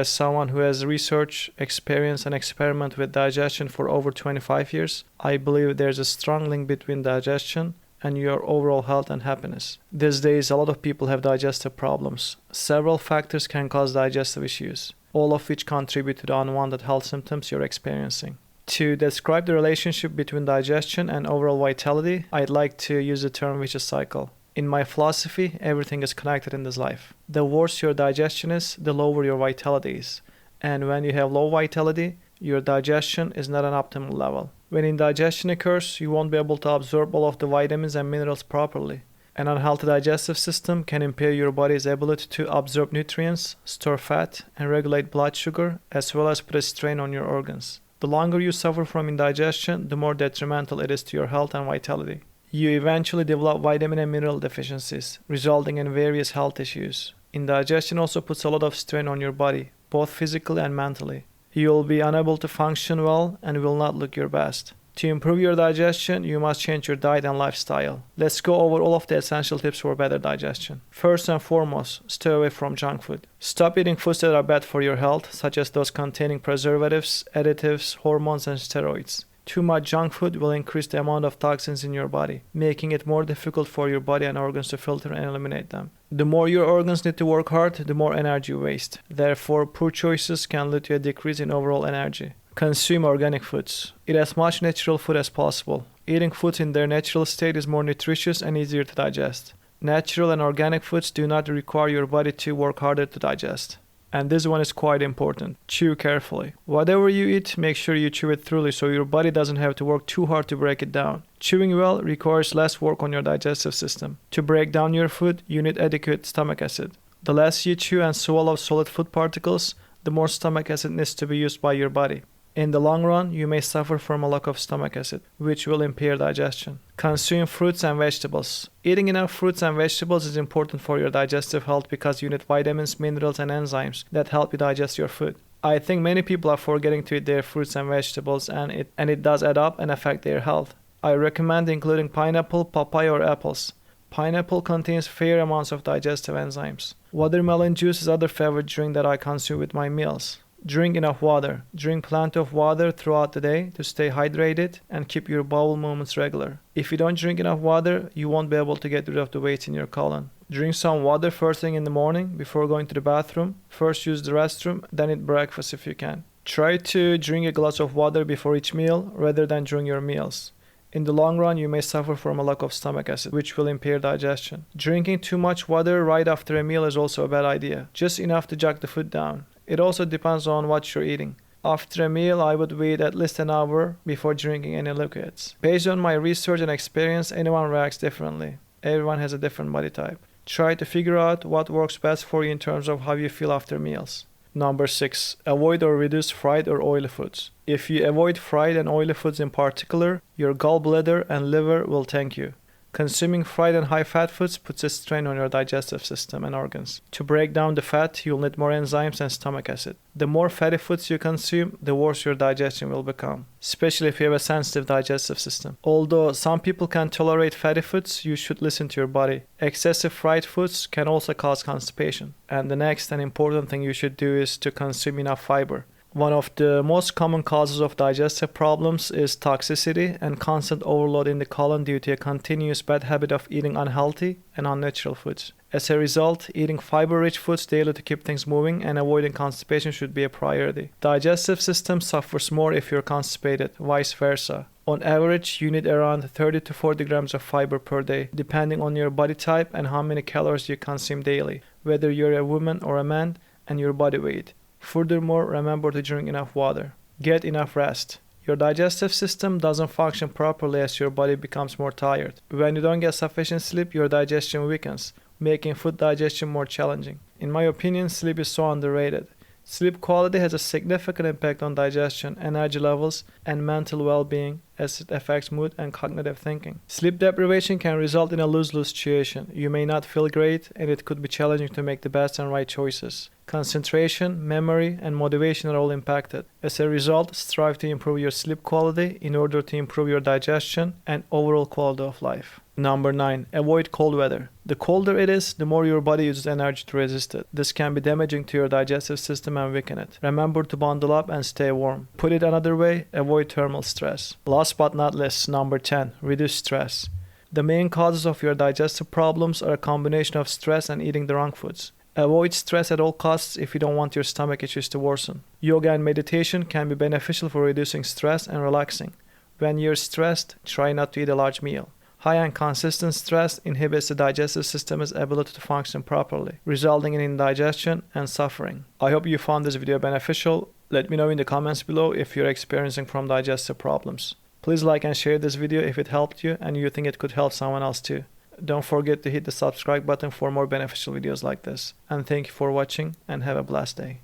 As someone who has research, experience, and experiment with digestion for over 25 years, I believe there's a strong link between digestion and your overall health and happiness. These days, a lot of people have digestive problems. Several factors can cause digestive issues, all of which contribute to the unwanted health symptoms you're experiencing. To describe the relationship between digestion and overall vitality, I'd like to use the term vicious cycle. In my philosophy, everything is connected in this life. The worse your digestion is, the lower your vitality is. And when you have low vitality, your digestion is not an optimal level. When indigestion occurs, you won't be able to absorb all of the vitamins and minerals properly. An unhealthy digestive system can impair your body's ability to absorb nutrients, store fat, and regulate blood sugar, as well as put a strain on your organs. The longer you suffer from indigestion, the more detrimental it is to your health and vitality. You eventually develop vitamin and mineral deficiencies, resulting in various health issues. Indigestion also puts a lot of strain on your body, both physically and mentally. You'll be unable to function well and will not look your best. To improve your digestion, you must change your diet and lifestyle. Let's go over all of the essential tips for better digestion. First and foremost, stay away from junk food. Stop eating foods that are bad for your health, such as those containing preservatives, additives, hormones, and steroids. Too much junk food will increase the amount of toxins in your body, making it more difficult for your body and organs to filter and eliminate them. The more your organs need to work hard, the more energy you waste. Therefore, poor choices can lead to a decrease in overall energy. Consume organic foods. Eat as much natural food as possible. Eating foods in their natural state is more nutritious and easier to digest. Natural and organic foods do not require your body to work harder to digest. And this one is quite important. Chew carefully. Whatever you eat, make sure you chew it thoroughly so your body doesn't have to work too hard to break it down. Chewing well requires less work on your digestive system. To break down your food, you need adequate stomach acid. The less you chew and swallow solid food particles, the more stomach acid needs to be used by your body. In the long run, you may suffer from a lack of stomach acid, which will impair digestion. Consume fruits and vegetables. Eating enough fruits and vegetables is important for your digestive health because you need vitamins, minerals, and enzymes that help you digest your food. I think many people are forgetting to eat their fruits and vegetables, and it does add up and affect their health. I recommend including pineapple, papaya, or apples. Pineapple contains fair amounts of digestive enzymes. Watermelon juice is other favorite drink that I consume with my meals. Drink enough water. Drink plenty of water throughout the day to stay hydrated and keep your bowel movements regular. If you don't drink enough water, you won't be able to get rid of the weight in your colon. Drink some water first thing in the morning before going to the bathroom. First use the restroom, then eat breakfast if you can. Try to drink a glass of water before each meal rather than during your meals. In the long run, you may suffer from a lack of stomach acid, which will impair digestion. Drinking too much water right after a meal is also a bad idea, just enough to jog the food down. It also depends on what you're eating. After a meal, I would wait at least an hour before drinking any liquids. Based on my research and experience, anyone reacts differently. Everyone has a different body type. Try to figure out what works best for you in terms of how you feel after meals. Number 6. Avoid or reduce fried or oily foods. If you avoid fried and oily foods in particular, your gallbladder and liver will thank you. Consuming fried and high-fat foods puts a strain on your digestive system and organs. To break down the fat, you'll need more enzymes and stomach acid. The more fatty foods you consume, the worse your digestion will become, especially if you have a sensitive digestive system. Although some people can tolerate fatty foods, you should listen to your body. Excessive fried foods can also cause constipation. And the next and important thing you should do is to consume enough fiber. One of the most common causes of digestive problems is toxicity and constant overload in the colon due to a continuous bad habit of eating unhealthy and unnatural foods. As a result, eating fiber-rich foods daily to keep things moving and avoiding constipation should be a priority. Digestive system suffers more if you're constipated, vice versa. On average, you need around 30 to 40 grams of fiber per day, depending on your body type and how many calories you consume daily, whether you're a woman or a man, and your body weight. Furthermore, remember to drink enough water. Get enough rest. Your digestive system doesn't function properly as your body becomes more tired. When you don't get sufficient sleep, your digestion weakens, making food digestion more challenging. In my opinion, sleep is so underrated. Sleep quality has a significant impact on digestion, energy levels, and mental well-being as it affects mood and cognitive thinking. Sleep deprivation can result in a lose-lose situation. You may not feel great, and it could be challenging to make the best and right choices. Concentration, memory, and motivation are all impacted. As a result, strive to improve your sleep quality in order to improve your digestion and overall quality of life. Number 9. Avoid cold weather. The colder it is, the more your body uses energy to resist it. This can be damaging to your digestive system and weaken it. Remember to bundle up and stay warm. Put it another way, avoid thermal stress. Last but not least, number 10. Reduce stress. The main causes of your digestive problems are a combination of stress and eating the wrong foods. Avoid stress at all costs if you don't want your stomach issues to worsen. Yoga and meditation can be beneficial for reducing stress and relaxing. When you're stressed, try not to eat a large meal. High and consistent stress inhibits the digestive system's ability to function properly, resulting in indigestion and suffering. I hope you found this video beneficial. Let me know in the comments below if you're experiencing from digestive problems. Please like and share this video if it helped you and you think it could help someone else too. Don't forget to hit the subscribe button for more beneficial videos like this. And thank you for watching and have a blessed day.